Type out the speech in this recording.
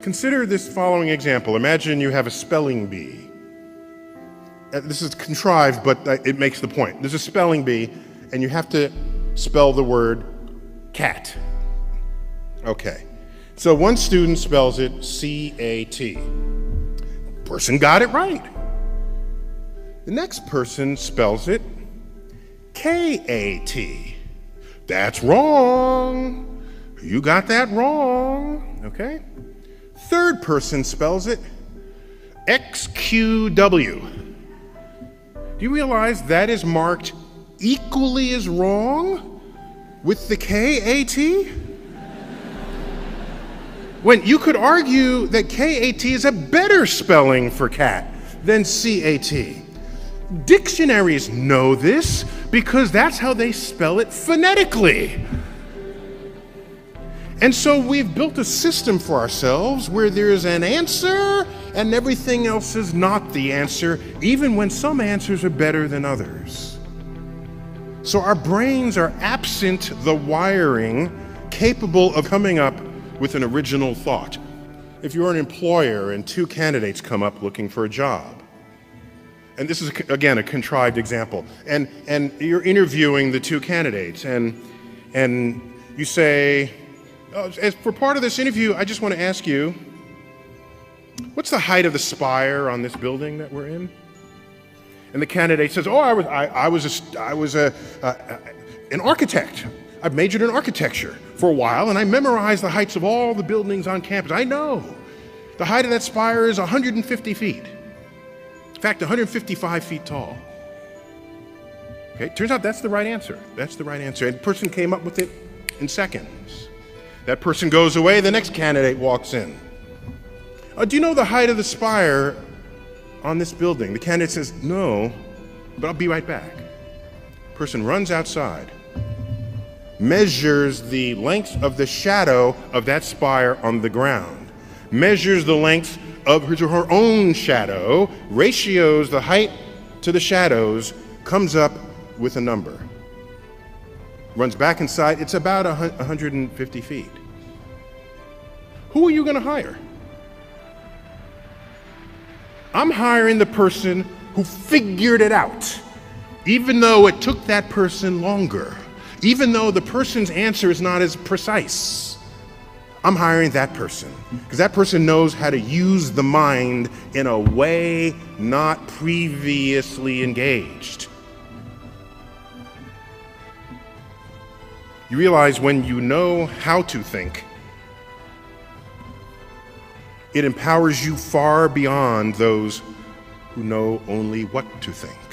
Consider this following example. Imagine you have a spelling bee. This is contrived, but it makes the point. There's a spelling bee, and you have to spell the word cat. Okay. So one student spells it C-A-T. Person got it right. The next person spells it K-A-T. That's wrong. You got that wrong. Okay. Third person spells it X-Q-W. Do you realize that is marked equally as wrong with the K-A-T? When you could argue that K-A-T is a better spelling for cat than C-A-T. Dictionaries know this because that's how they spell it phonetically. And so we've built a system for ourselves where there's an answer and everything else is not the answer, even when some answers are better than others. So our brains are absent the wiring capable of coming up with an original thought. If you're an employer and two candidates come up looking for a job, and this is, again, a contrived example, and you're interviewing the two candidates, and you say, as for part of this interview, I just want to ask you, what's the height of the spire on this building that we're in? And the candidate says, oh, I was an architect. I've majored in architecture for a while, and I memorized the heights of all the buildings on campus. I know. The height of that spire is 150 feet. In fact, 155 feet tall. Okay, turns out that's the right answer. That's the right answer. And the person came up with it in seconds. That person goes away, the next candidate walks in. Do you know the height of the spire on this building? The candidate says, no, but I'll be right back. Person runs outside, measures the length of the shadow of that spire on the ground, measures the length of her own shadow, ratios the height to the shadows, comes up with a number. Runs back inside, it's about 150 feet. Who are you going to hire? I'm hiring the person who figured it out, even though it took that person longer, even though the person's answer is not as precise. I'm hiring that person, because that person knows how to use the mind in a way not previously engaged. You realize when you know how to think, it empowers you far beyond those who know only what to think.